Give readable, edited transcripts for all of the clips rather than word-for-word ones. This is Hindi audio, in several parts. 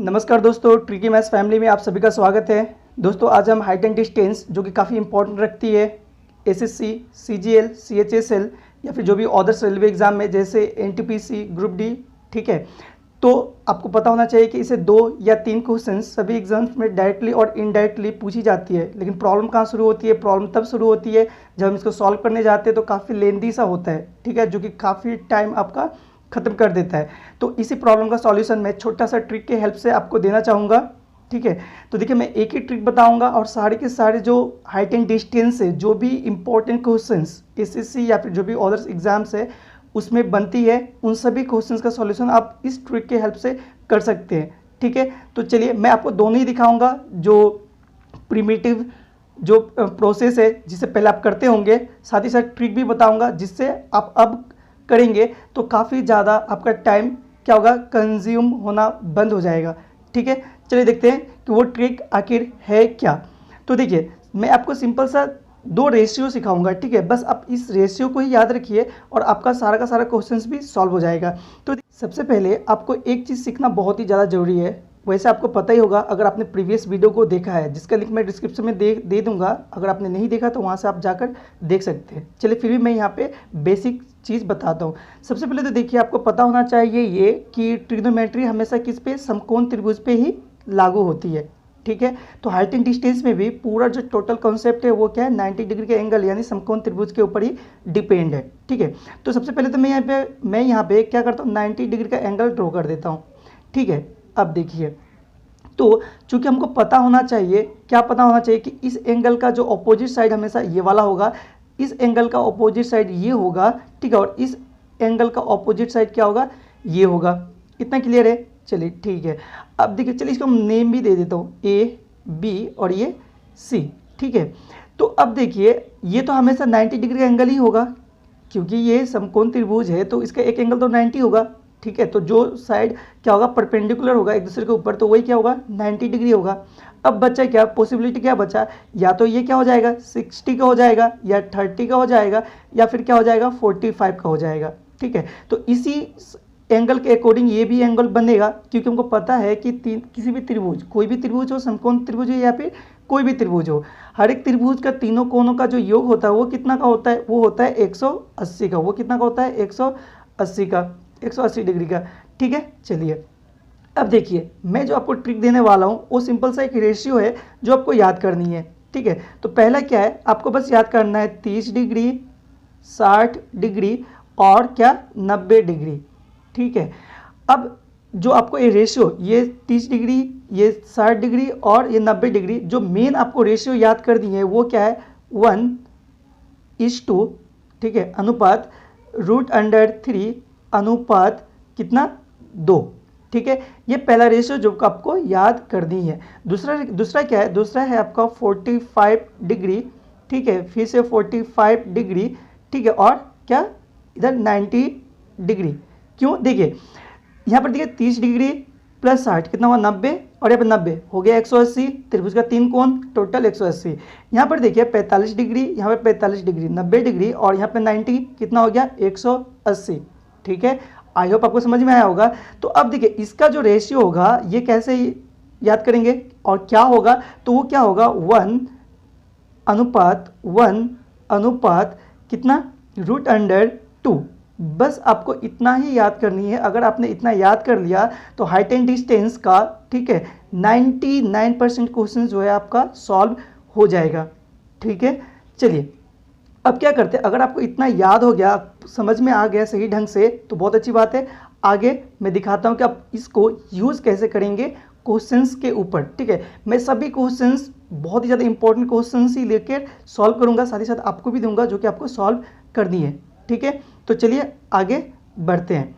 नमस्कार दोस्तों, ट्रिकी मैथ्स फैमिली में आप सभी का स्वागत है। दोस्तों आज हम हाइट एंड डिस्टेंस जो कि काफ़ी इंपॉर्टेंट रखती है एसएससी, सीजीएल, सीएचएसएल या फिर जो भी अदर्स रेलवे एग्जाम में जैसे एनटीपीसी, ग्रुप डी, ठीक है। तो आपको पता होना चाहिए कि इसे 2 या 3 क्वेश्चन सभी एग्जाम्स में डायरेक्टली और इनडायरेक्टली पूछी जाती है। लेकिन प्रॉब्लम कहाँ शुरू होती है? प्रॉब्लम तब शुरू होती है जब हम इसको सॉल्व करने जाते हैं तो काफ़ी लेंदी सा होता है, ठीक है, जो कि काफ़ी टाइम आपका ख़त्म कर देता है। तो इसी प्रॉब्लम का सॉल्यूशन मैं छोटा सा ट्रिक के हेल्प से आपको देना चाहूँगा, ठीक है। तो देखिए मैं एक ही ट्रिक बताऊंगा और सारे के सारे जो हाइट एंड डिस्टेंस है, जो भी इंपॉर्टेंट क्वेश्चंस एसएससी या फिर जो भी अदर्स एग्जाम्स है उसमें बनती है, उन सभी क्वेश्चंस का सॉल्यूशन आप इस ट्रिक के हेल्प से कर सकते हैं, ठीक है। तो चलिए मैं आपको दोनों ही दिखाऊंगा, जो प्रिमिटिव जो प्रोसेस है जिसे पहले आप करते होंगे, साथ ही साथ ट्रिक भी बताऊँगा जिससे आप अब करेंगे तो काफ़ी ज़्यादा आपका टाइम क्या होगा, कंज्यूम होना बंद हो जाएगा, ठीक है। चलिए देखते हैं कि वो ट्रिक आखिर है क्या। तो देखिए मैं आपको सिंपल सा 2 रेशियो सिखाऊंगा, ठीक है। बस आप इस रेशियो को ही याद रखिए और आपका सारा का सारा क्वेश्चंस भी सॉल्व हो जाएगा। तो सबसे पहले आपको एक चीज़ सीखना बहुत ही ज़्यादा ज़रूरी है। वैसे आपको पता ही होगा अगर आपने प्रीवियस वीडियो को देखा है, जिसका लिंक मैं डिस्क्रिप्शन में दे दूंगा। अगर आपने नहीं देखा तो वहाँ से आप जाकर देख सकते हैं। चलिए फिर भी मैं यहाँ पे बेसिक चीज़ बताता हूँ। सबसे पहले तो देखिए आपको पता होना चाहिए ये कि ट्रिग्नोमेट्री हमेशा किस पे, समकोण त्रिभुज पे ही लागू होती है, ठीक है। तो हाइट एंड डिस्टेंस में भी पूरा जो टोटल कॉन्सेप्ट है वो क्या है, 90 डिग्री के एंगल यानी समकोण त्रिभुज के ऊपर ही डिपेंड है, ठीक है। तो सबसे पहले तो मैं यहाँ पे क्या करता हूँ, 90 डिग्री का एंगल ड्रॉ कर देता हूँ, ठीक है। अब देखिए तो चूंकि हमको पता होना चाहिए, क्या पता होना चाहिए कि इस एंगल का जो अपोजिट साइड हमेशा ये वाला होगा, इस एंगल का अपोजिट साइड ये होगा, ठीक है, और इस एंगल का अपोजिट साइड क्या होगा, ये होगा। इतना क्लियर है? चलिए ठीक है। अब देखिए चलिए इसको हम नेम भी दे देता हूँ, ए, बी और ये सी, ठीक है। तो अब देखिए ये तो हमेशा 90 डिग्री का एंगल ही होगा, क्योंकि ये समकोण त्रिभुज है तो इसका एक एंगल तो 90 होगा, ठीक है। तो जो साइड क्या होगा, परपेंडिकुलर होगा एक दूसरे के ऊपर, तो वही क्या होगा, 90 डिग्री होगा। अब बचा क्या, पॉसिबिलिटी क्या बचा, या तो ये क्या हो जाएगा 60 का हो जाएगा, या 30 का हो जाएगा, या फिर क्या हो जाएगा 45 का हो जाएगा, ठीक है। तो इसी एंगल के अकॉर्डिंग ये भी एंगल बनेगा, क्योंकि हमको पता है कि किसी भी त्रिभुज, कोई भी त्रिभुज हो, समकोण त्रिभुज हो या फिर कोई भी त्रिभुज हो, हर एक त्रिभुज का तीनों कोणों का जो योग होता है वो कितना का होता है, वो होता है 180 का। वो कितना का होता है, 180 का, 180 डिग्री का, ठीक है। चलिए अब देखिए मैं जो आपको ट्रिक देने वाला हूँ वो सिंपल सा एक रेशियो है जो आपको याद करनी है, ठीक है। तो पहला क्या है, आपको बस याद करना है 30 डिग्री, 60 डिग्री और क्या 90 डिग्री, ठीक है। अब जो आपको ये रेशियो, ये 30 डिग्री, ये 60 डिग्री और ये 90 डिग्री, जो मेन आपको रेशियो याद कर दी है वो क्या है, 1:2, ठीक है, अनुपात √3 अनुपात कितना, 2, ठीक है। ये पहला रेशियो जो आपको याद करनी है। दूसरा क्या है, दूसरा है आपका 45 डिग्री, ठीक है, फिर से 45 डिग्री, ठीक है, और क्या इधर 90 डिग्री। क्यों, देखिए यहाँ पर देखिए 30 डिग्री प्लस 60 कितना हुआ, 90, और यहाँ पर 90 हो गया 180, त्रिभुज का 3 कोण टोटल 180। यहाँ पर देखिए 45 डिग्री, यहाँ पर 45 डिग्री, 90 डिग्री और यहाँ पर 90 कितना हो गया 180, ठीक है। आई होप आपको समझ में आया होगा। तो अब देखिए इसका जो रेशियो होगा ये कैसे याद करेंगे और क्या होगा, तो वो क्या होगा 1 अनुपात कितना, √2। बस आपको इतना ही याद करनी है। अगर आपने इतना याद कर लिया तो हाइट एंड डिस्टेंस का, ठीक है, 99% क्वेश्चन जो है आपका सॉल्व हो जाएगा, ठीक है। चलिए अब क्या करते हैं, अगर आपको इतना याद हो गया, समझ में आ गया सही ढंग से, तो बहुत अच्छी बात है। आगे मैं दिखाता हूं कि आप इसको यूज़ कैसे करेंगे क्वेश्चंस के ऊपर, ठीक है। मैं सभी क्वेश्चंस, बहुत ही ज़्यादा इंपॉर्टेंट क्वेश्चंस ही लेकर सॉल्व करूंगा, साथ ही साथ आपको भी दूंगा जो कि आपको सॉल्व करनी है, ठीक है। तो चलिए आगे बढ़ते हैं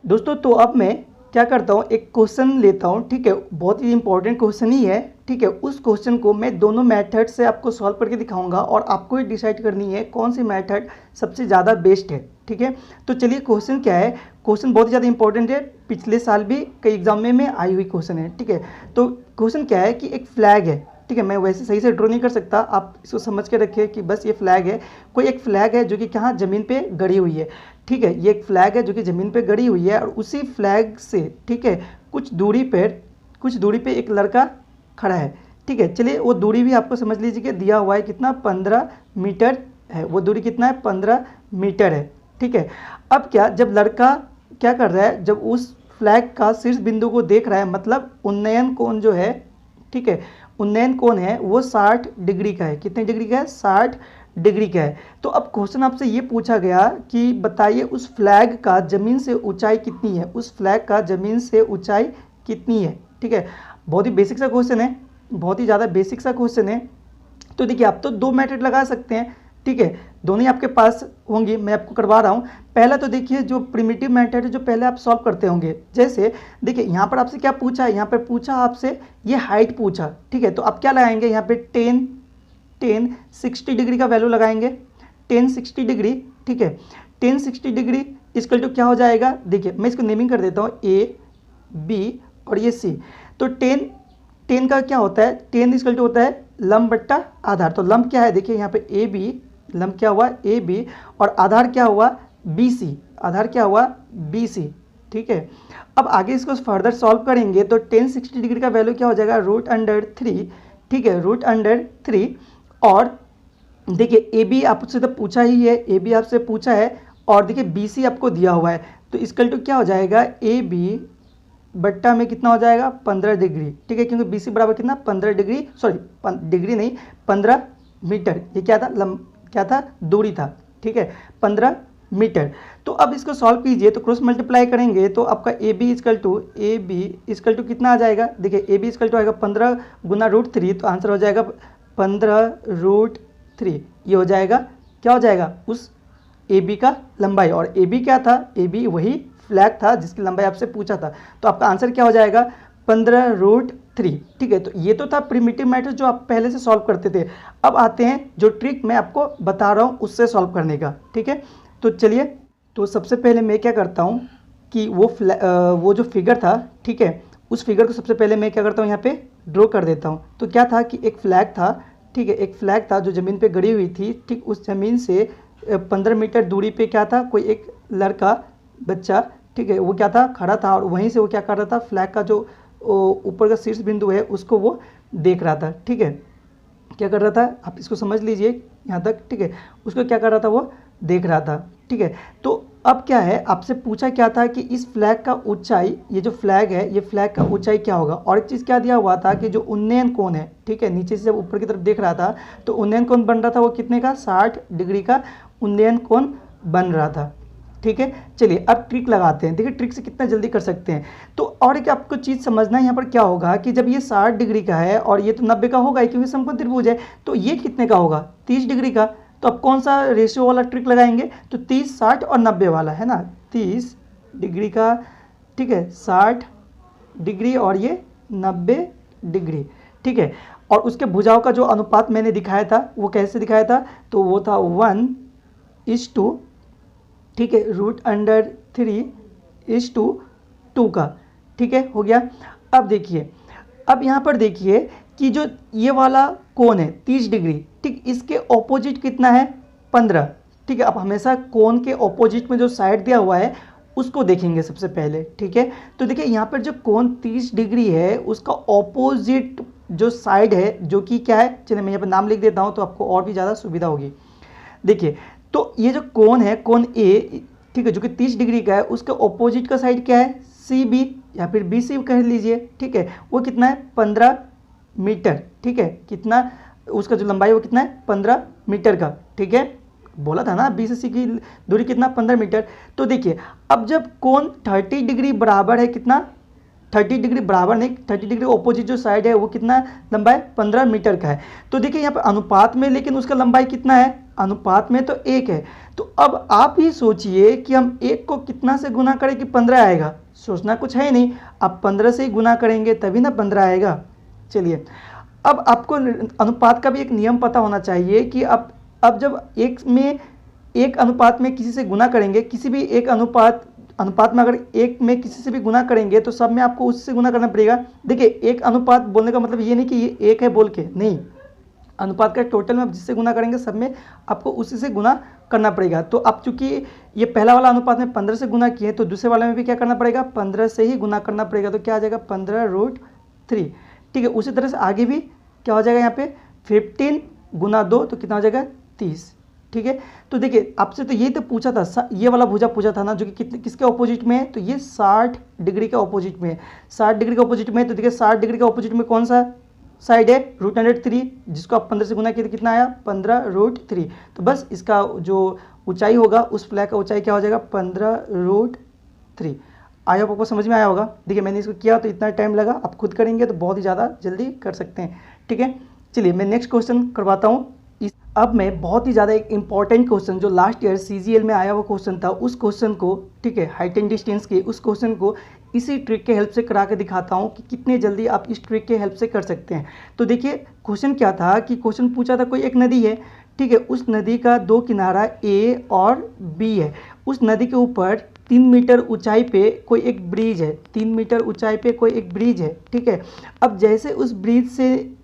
दोस्तों। तो अब मैं क्या करता हूँ, एक क्वेश्चन लेता हूँ, ठीक है, बहुत ही इंपॉर्टेंट क्वेश्चन ही है, ठीक है। उस क्वेश्चन को मैं दोनों मेथड से आपको सॉल्व करके दिखाऊंगा और आपको ही डिसाइड करनी है कौन सी मेथड सबसे ज़्यादा बेस्ट है, ठीक है। तो चलिए क्वेश्चन क्या है, क्वेश्चन बहुत ही ज़्यादा इंपॉर्टेंट है, पिछले साल भी कई एग्जाम में आई हुई क्वेश्चन है, ठीक है। तो क्वेश्चन क्या है कि एक फ्लैग है, ठीक है। मैं वैसे सही से ड्रॉ नहीं कर सकता, आप इसको समझ के रखिए कि बस ये फ्लैग है, कोई एक फ्लैग है जो कि कहाँ, ज़मीन पे गड़ी हुई है, ठीक है। ये एक फ्लैग है जो कि ज़मीन पे गड़ी हुई है और उसी फ्लैग से, ठीक है, कुछ दूरी पर कुछ दूरी पे एक लड़का खड़ा है, ठीक है। चलिए वो दूरी भी आपको समझ लीजिए कि दिया हुआ है कितना, 15 मीटर है। वो दूरी कितना है, 15 मीटर है, ठीक है। अब क्या, जब लड़का क्या कर रहा है, जब उस फ्लैग का शीर्ष बिंदु को देख रहा है, मतलब उन्नयन कोण जो है, ठीक है, उन्नयन कोण है वो 60 डिग्री का है। कितने डिग्री का है, 60 डिग्री का है। तो अब क्वेश्चन आपसे ये पूछा गया कि बताइए उस फ्लैग का ज़मीन से ऊंचाई कितनी है, उस फ्लैग का ज़मीन से ऊंचाई कितनी है, ठीक है। बहुत ही बेसिक सा क्वेश्चन है, बहुत ही ज़्यादा बेसिक सा क्वेश्चन है। तो देखिए आप तो 2 मेथड लगा सकते हैं, ठीक है, दोनों ही आपके पास होंगे, मैं आपको करवा रहा हूँ। पहला तो देखिए जो प्रिमिटिव मेथड है, जो पहले आप सॉल्व करते होंगे, जैसे देखिए यहाँ पर आपसे क्या पूछा है, यहाँ पर पूछा आपसे ये हाइट पूछा, ठीक है। तो आप क्या लगाएंगे यहाँ पे, 10 60 डिग्री का वैल्यू लगाएंगे, 10 60 डिग्री, ठीक है। 10 60 डिग्री इसकल टू क्या हो जाएगा, देखिए मैं इसको नेमिंग कर देता हूँ, ए बी और ये सी। तो 10 का क्या होता है, 10 इसकल टू होता है लंब बट्टा आधार। तो लंब क्या है, देखिए यहाँ पे ए बी, लंब क्या हुआ ए बी, और आधार क्या हुआ बी सी, आधार क्या हुआ बी सी, ठीक है। अब आगे इसको फर्दर सॉल्व करेंगे तो 10 60 डिग्री का वैल्यू क्या हो जाएगा, √3, ठीक है, √3। और देखिए ए बी आपसे तो पूछा ही है, ए बी आपसे पूछा है, और देखिए बी सी आपको दिया हुआ है। तो इसकल टू क्या हो जाएगा, ए बी बट्टा में कितना हो जाएगा, 15 डिग्री, ठीक है, क्योंकि बी सी बराबर कितना, 15 डिग्री, सॉरी डिग्री नहीं, 15 मीटर। ये क्या था, क्या था, दूरी था, ठीक है, 15 मीटर। तो अब इसको सॉल्व कीजिए, तो क्रॉस मल्टीप्लाई करेंगे तो आपका ए बी इजकल टू कितना आ जाएगा, देखिए ए बी इजकल टू आएगा 15 गुना √3, तो आंसर हो जाएगा 15√3। ये हो जाएगा, क्या हो जाएगा, उस ए बी का लंबाई। और ए बी क्या था, ए बी वही फ्लैग था जिसकी लंबाई आपसे पूछा था। तो आपका आंसर क्या हो जाएगा, 15√3, ठीक है। तो ये तो था प्रिमिटिव मैथड जो आप पहले से सॉल्व करते थे। अब आते हैं जो ट्रिक मैं आपको बता रहा हूँ उससे सॉल्व करने का, ठीक है। तो चलिए, तो सबसे पहले मैं क्या करता हूँ कि वो जो फिगर था, ठीक है, उस फिगर को सबसे पहले मैं क्या करता हूँ यहाँ पे ड्रॉ कर देता हूँ। तो क्या था कि एक फ्लैग था, ठीक है, एक फ्लैग था जो ज़मीन पे गड़ी हुई थी, ठीक, उस ज़मीन से 15 मीटर दूरी पे क्या था, कोई एक लड़का बच्चा, ठीक है, वो क्या था, खड़ा था, और वहीं से वो क्या कर रहा था, फ्लैग का जो ऊपर का शीर्ष बिंदु है उसको वो देख रहा था, ठीक है। क्या कर रहा था, आप इसको समझ लीजिए यहाँ तक, ठीक है, उसको क्या कर रहा था, वो देख रहा था, ठीक है। तो अब क्या है, आपसे पूछा क्या था कि इस फ्लैग का ऊंचाई, ये जो फ्लैग है, ये फ्लैग का ऊंचाई क्या होगा। और एक चीज़ क्या दिया हुआ था कि जो उन्नयन कोण है, ठीक है, नीचे से जब ऊपर की तरफ देख रहा था तो उन्नयन कोण बन रहा था वो कितने का, 60 डिग्री का उन्नयन कोण बन रहा था, ठीक है। चलिए अब ट्रिक लगाते हैं, देखिए ट्रिक से कितना जल्दी कर सकते हैं। तो और एक आपको चीज़ समझना है, यहाँ पर क्या होगा कि जब ये 60 डिग्री का है और ये तो 90 का होगा क्योंकि समकोण त्रिभुज है, तो ये कितने का होगा, 30 डिग्री का। तो अब कौन सा रेशियो वाला ट्रिक लगाएंगे, तो 30 60 और 90 वाला, है ना, 30 डिग्री का, ठीक है, 60 डिग्री और ये 90 डिग्री, ठीक है। और उसके भुजाओं का जो अनुपात मैंने दिखाया था वो कैसे दिखाया था, तो वो था 1:2, ठीक है, √3 का, ठीक है, हो गया। अब देखिए, अब यहाँ पर देखिए कि जो ये वाला कोण है 30 डिग्री, ठीक, इसके ऑपोजिट कितना है, 15, ठीक है। अब हमेशा कोण के ऑपोजिट में जो साइड दिया हुआ है उसको देखेंगे सबसे पहले, ठीक है। तो देखिए यहाँ पर जो कोण 30 डिग्री है उसका ऑपोजिट जो साइड है, जो कि क्या है, चलिए मैं यहाँ पर नाम लिख देता हूँ तो आपको और भी ज़्यादा सुविधा होगी। देखिए, तो ये जो कोण है, कोण ए, ठीक है, जो कि 30 डिग्री का है, उसके ऑपोजिट का साइड क्या है, सी बी या फिर बी सी कह लीजिए, ठीक है। वो कितना है, 15 मीटर, ठीक है, कितना, उसका जो लंबाई वो कितना है, 15 मीटर का, ठीक है। बोला था ना बी से सी की दूरी कितना, 15 मीटर। तो देखिए अब जब कोण 30 डिग्री बराबर है कितना, 30 डिग्री बराबर नहीं, 30 डिग्री ऑपोजिट जो साइड है वो कितना लंबाई 15 मीटर का है। तो देखिए यहाँ पर अनुपात में, लेकिन उसका लंबाई कितना है, अनुपात में तो 1 है। तो अब आप ही सोचिए कि हम 1 को कितना से गुना करें कि 15 आएगा, सोचना कुछ है ही नहीं, आप 15 से ही गुना करेंगे तभी ना 15 आएगा। चलिए अब आपको अनुपात का भी एक नियम पता होना चाहिए कि अब जब एक अनुपात में किसी से गुना करेंगे, किसी भी एक अनुपात में अगर एक में किसी से भी गुना करेंगे तो सब में आपको उससे गुना करना पड़ेगा। देखिए एक अनुपात बोलने का मतलब ये नहीं कि ये एक है बोल के, नहीं, अनुपात का टोटल में आप जिससे गुना करेंगे सब में आपको उसी से गुना करना पड़ेगा। तो अब चूंकि ये पहला वाला अनुपात में 15 से गुना किए तो दूसरे वाले में भी क्या करना पड़ेगा, 15 से ही गुना करना पड़ेगा। तो क्या आ जाएगा, 15 3, ठीक है। उसी तरह से आगे भी क्या हो जाएगा यहाँ पे 15 गुना 2 तो कितना हो जाएगा 30, ठीक है। तो देखिए आपसे तो ये तो पूछा था, ये वाला भुजा पूछा था ना, जो कि किसके ऑपोजिट में है, तो ये 60 डिग्री के ऑपोजिट में है, 60 डिग्री के ऑपोजिट में है। तो देखिए 60 डिग्री के ऑपोजिट में कौन सा साइड है, √3, जिसको आप 15 से गुना किए तो कितना आया 15√3। तो बस इसका जो ऊंचाई होगा उस फ्लैग का ऊंचाई क्या हो जाएगा 15√3। आई होप आपको समझ में आया होगा। देखिए मैंने इसको किया तो इतना टाइम लगा, आप खुद करेंगे तो बहुत ही ज़्यादा जल्दी कर सकते हैं, ठीक है। चलिए मैं नेक्स्ट क्वेश्चन करवाता हूँ। अब मैं बहुत ही ज़्यादा एक इंपॉर्टेंट क्वेश्चन जो लास्ट ईयर CGL में आया हुआ क्वेश्चन था, उस क्वेश्चन को, ठीक है, हाइट एंड डिस्टेंस के उस क्वेश्चन को इसी ट्रिक के हेल्प से करा के दिखाता हूँ कि कितने जल्दी आप इस ट्रिक के हेल्प से कर सकते हैं। तो देखिए क्वेश्चन क्या था कि क्वेश्चन पूछा था कोई एक नदी है, ठीक है, उस नदी का 2 किनारा A और B है। उस नदी के ऊपर 3 मीटर ऊंचाई पे कोई एक ब्रिज है, 3 मीटर ऊंचाई पे कोई एक ब्रिज है, ठीक है। अब जैसे उस ब्रिज से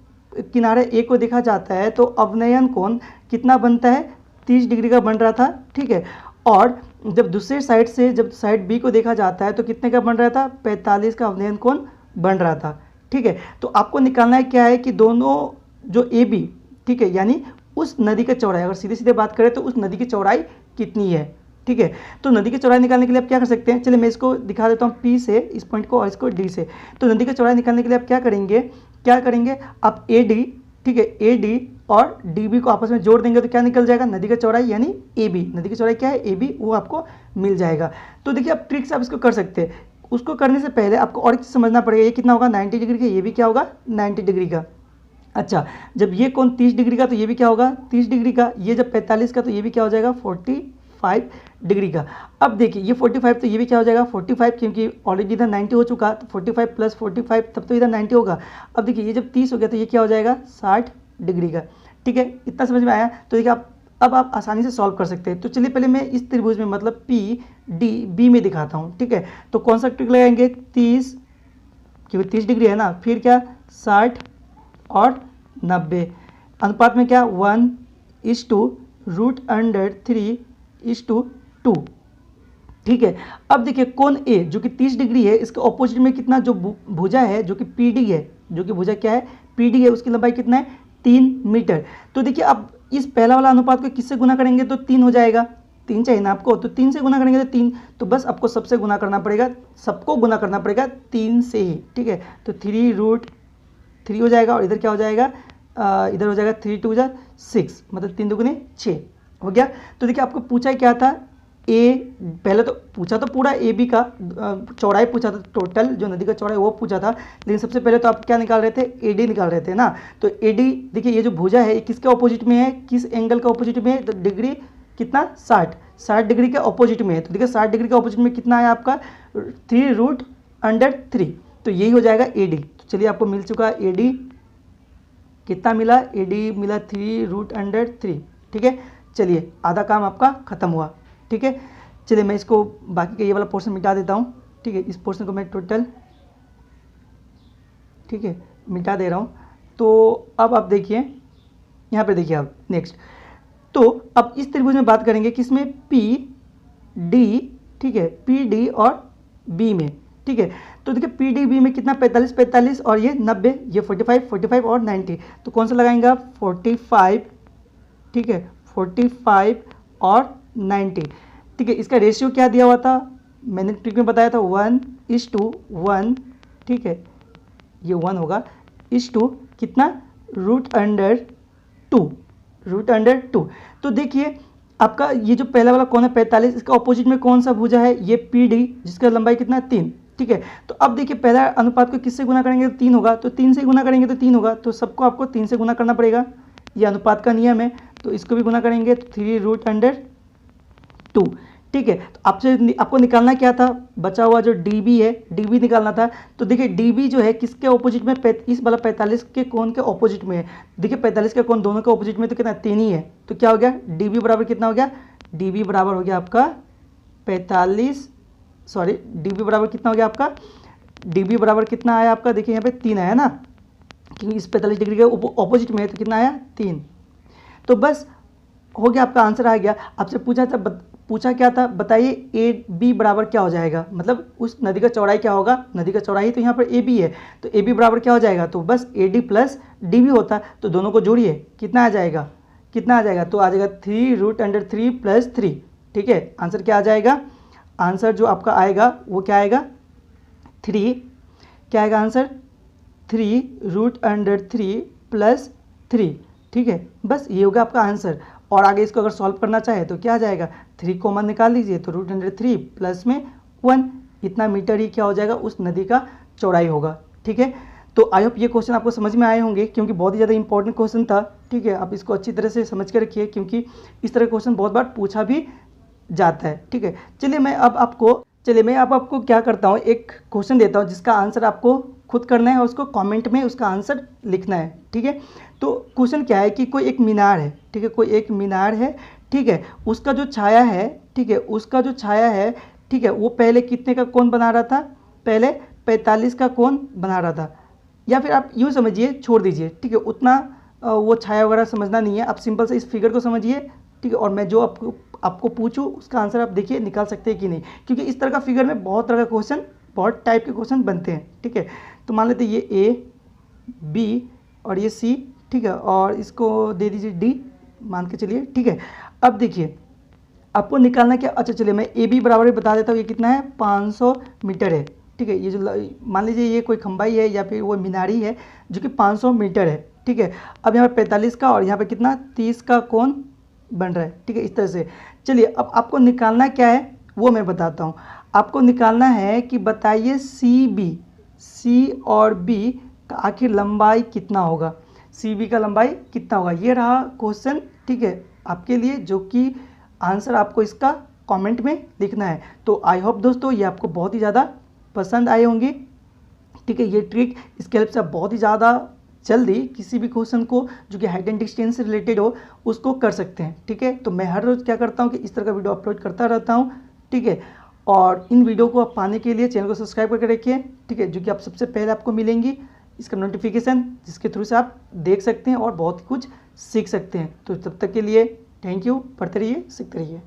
किनारे ए को देखा जाता है तो अवनयन कोण कितना बनता है 30 डिग्री का बन रहा था, ठीक है। और जब दूसरे साइड से जब साइड बी को देखा जाता है तो कितने का बन रहा था 45 का अवनयन कोण बन रहा था, ठीक है। तो आपको निकालना है क्या है कि दोनों जो ए बी, ठीक है, यानी उस नदी का चौड़ाई, अगर सीधे सीधे बात करें तो उस नदी की चौड़ाई कितनी है, ठीक है। तो नदी की चौड़ाई निकालने के लिए आप क्या कर सकते हैं, चलिए मैं इसको दिखा देता हूँ P से, इस पॉइंट को, और इसको D से। तो नदी की चौड़ाई निकालने के लिए आप क्या करेंगे आप AD, ठीक है, AD और DB को आपस में जोड़ देंगे तो क्या निकल जाएगा, नदी का चौड़ाई यानी AB। नदी की चौड़ाई क्या है AB, वो आपको मिल जाएगा। तो देखिए आप ट्रिक से आप इसको कर सकते हैं। उसको करने से पहले आपको और एक चीज़ समझना पड़ेगा, ये कितना होगा 90 डिग्री का, ये भी क्या होगा 90 डिग्री का। अच्छा, जब ये कोण 30 डिग्री का तो ये भी क्या होगा 30 डिग्री का, ये जब 45 का तो ये भी क्या हो जाएगा 45 डिग्री का। अब देखिए ये 45 तो ये भी क्या हो जाएगा 45, क्योंकि ऑलरेडी इधर 90 हो चुका, तो 45 + 45 तब तो इधर 90 होगा। अब देखिए ये जब 30 हो गया तो ये क्या हो जाएगा 60 डिग्री का, ठीक है। इतना समझ में आया। तो देखिए अब आप आसानी से सॉल्व कर सकते हैं। तो चलिए पहले मैं इस त्रिभुज में मतलब PDB में दिखाता हूँ, ठीक है। तो कौन सा ट्रिक लगाएंगे 30, क्योंकि 30 डिग्री है ना, फिर क्या 60 और 90, अनुपात में क्या 1:√3/2, ठीक है। अब देखिए कोण A जो कि 30 डिग्री है, इसके ऑपोजिट में कितना जो भुजा है जो कि PD है, जो कि भुजा क्या है PD है, उसकी लंबाई कितना है 3 मीटर। तो देखिए अब इस पहला वाला अनुपात को किससे गुना करेंगे तो 3 हो जाएगा, 3 चाहिए ना आपको, तो 3 से गुना करेंगे तो 3, तो बस आपको सबसे गुना करना पड़ेगा, सबको गुना करना पड़ेगा 3 से ही, ठीक है। तो 3√3 हो जाएगा, और इधर क्या हो जाएगा इधर हो जाएगा 3 × 2 = 6, मतलब 3 दूनी 6 हो गया। तो देखिए आपको पूछा क्या था पहले तो पूछा तो पूरा AB का चौड़ाई पूछा था, टोटल जो नदी का चौड़ाई वो पूछा था, लेकिन सबसे पहले तो आप क्या निकाल रहे थे AD निकाल रहे थे ना। तो AD देखिए ये जो भुजा है किसके ऑपोजिट में है, किस एंगल का ऑपोजिट में है, तो डिग्री कितना 60 डिग्री के ऑपोजिट में है। तो देखिए 60 डिग्री के ऑपोजिट में कितना है आपका 3√3, तो यही हो जाएगा AD। तो चलिए आपको मिल चुका है AD, कितना मिला AD मिला 3√3, ठीक है। चलिए आधा काम आपका खत्म हुआ, ठीक है। चलिए मैं इसको बाकी का ये वाला पोर्शन मिटा देता हूँ, ठीक है। इस पोर्शन को मैं टोटल, ठीक है, मिटा दे रहा हूँ। तो अब आप देखिए यहाँ पे, देखिए आप नेक्स्ट, तो अब इस त्रिभुज में बात करेंगे किसमें PD, ठीक है, PD और B में, ठीक है। तो देखिए PDB में कितना 45 और ये 90, ये 45 और 90, तो कौन सा लगाएंगे आप 45, ठीक है, 45 और 90, ठीक है। इसका रेशियो क्या दिया हुआ था, मैंने ट्रिक में बताया था 1:1, ठीक है, ये 1 होगा, इस टू कितना √2। तो देखिए आपका ये जो पहला वाला कोण है 45, इसका ऑपोजिट में कौन सा भुजा है, ये PD, जिसका लंबाई कितना 3, ठीक है। तो अब देखिए पहला अनुपात को किससे गुना करेंगे तो 3 होगा, तो 3 से गुना करेंगे तो 3 होगा, तो सबको आपको 3 से गुना करना पड़ेगा, ये अनुपात का नियम है। तो इसको भी गुना करेंगे तो 3√2, ठीक है। तो आपको निकालना क्या था, बचा हुआ जो DB है, DB निकालना था। तो देखिए DB जो है किसके ऑपोजिट में, इस वाला 45 के कोण के ऑपोजिट में है। देखिए 45 के कोण दोनों के ऑपोजिट में तो कितना 3 ही है, तो क्या हो गया DB बराबर कितना हो गया, DB बराबर हो गया आपका 45, सॉरी DB बराबर कितना हो गया आपका, DB बराबर कितना आया आपका, देखिए यहाँ पे 3 आया ना, क्योंकि इस 45 डिग्री के ऑपोजिट में है तो कितना आया 3। तो बस हो गया, आपका आंसर आ गया। आपसे पूछा था पूछा क्या था, बताइए ए बी बराबर क्या हो जाएगा, मतलब उस नदी का चौड़ाई क्या होगा, नदी का चौड़ाई तो यहाँ पर ए बी है, तो ए बी बराबर क्या हो जाएगा, तो बस A D plus D B होता, तो दोनों को जोड़िए कितना आ जाएगा, कितना आ जाएगा, तो आ जाएगा 3√3 + 3। ठीक है, आंसर क्या आ जाएगा, आंसर जो आपका आएगा वो क्या आएगा, 3, क्या आएगा आंसर, 3√3 + 3। ठीक है, बस ये होगा आपका आंसर। और आगे इसको अगर सॉल्व करना चाहे तो क्या आ जाएगा, 3 कॉमन निकाल लीजिए, तो √3 प्लस में 1, इतना मीटर ही क्या हो जाएगा, उस नदी का चौड़ाई होगा। ठीक है, तो आई होप ये क्वेश्चन आपको समझ में आए होंगे, क्योंकि बहुत ही ज़्यादा इंपॉर्टेंट क्वेश्चन था। ठीक है, आप इसको अच्छी तरह से समझ के रखिए, क्योंकि इस तरह क्वेश्चन बहुत बार पूछा भी जाता है। ठीक है, चलिए मैं अब आपको क्या करता हूँ, एक क्वेश्चन देता हूँ जिसका आंसर आपको खुद करना है और उसको कमेंट में उसका आंसर लिखना है। ठीक है, तो क्वेश्चन क्या है कि कोई एक मीनार है, ठीक है, कोई एक मीनार है, ठीक है, उसका जो छाया है, ठीक है, उसका जो छाया है, ठीक है, वो पहले कितने का कोण बना रहा था, पहले 45 का कोण बना रहा था, या फिर आप यूँ समझिए, छोड़ दीजिए। ठीक है, उतना वो छाया वगैरह समझना नहीं है, आप सिंपल से इस फिगर को समझिए। ठीक है, और मैं जो आपको पूछूं उसका आंसर आप देखिए निकाल सकते हैं कि नहीं, क्योंकि इस तरह का फिगर में बहुत तरह का क्वेश्चन, बहुत टाइप के क्वेश्चन बनते हैं। ठीक है, तो मान लेते हैं ये ए बी और ये सी, ठीक है, और इसको दे दीजिए डी, मान के चलिए। ठीक है, अब देखिए आपको निकालना क्या, अच्छा चलिए मैं ए बी बराबर बता देता हूँ, ये कितना है, 500 मीटर है। ठीक है, ये जो मान लीजिए ये कोई खंबाई है या फिर वो मीनारी है जो कि 500 मीटर है। ठीक है, अब यहाँ पे 45 का और यहाँ पे कितना 30 का कोण बन रहा है। ठीक है, इस तरह से। चलिए अब आपको निकालना क्या है वो मैं बताता हूँ। आपको निकालना है कि बताइए सी और बी का आखिर लंबाई कितना होगा, सी बी का लंबाई कितना होगा, ये रहा क्वेश्चन। ठीक है, आपके लिए, जो कि आंसर आपको इसका कमेंट में लिखना है। तो आई होप दोस्तों ये आपको बहुत ही ज़्यादा पसंद आए होंगे। ठीक है, ये ट्रिक, इसके हेल्प से आप बहुत ही ज़्यादा जल्दी किसी भी क्वेश्चन को जो कि हाइट एंड डिस्टेंस से रिलेटेड हो उसको कर सकते हैं। ठीक है, तो मैं हर रोज़ क्या करता हूँ कि इस तरह का वीडियो अपलोड करता रहता हूँ। ठीक है, और इन वीडियो को आप पाने के लिए चैनल को सब्सक्राइब करके रखिए। ठीक है, जो कि आप सबसे पहले आपको मिलेंगी इसका नोटिफिकेशन, जिसके थ्रू से आप देख सकते हैं और बहुत कुछ सीख सकते हैं। तो तब तक के लिए थैंक यू, पढ़ते रहिए, सीखते रहिए।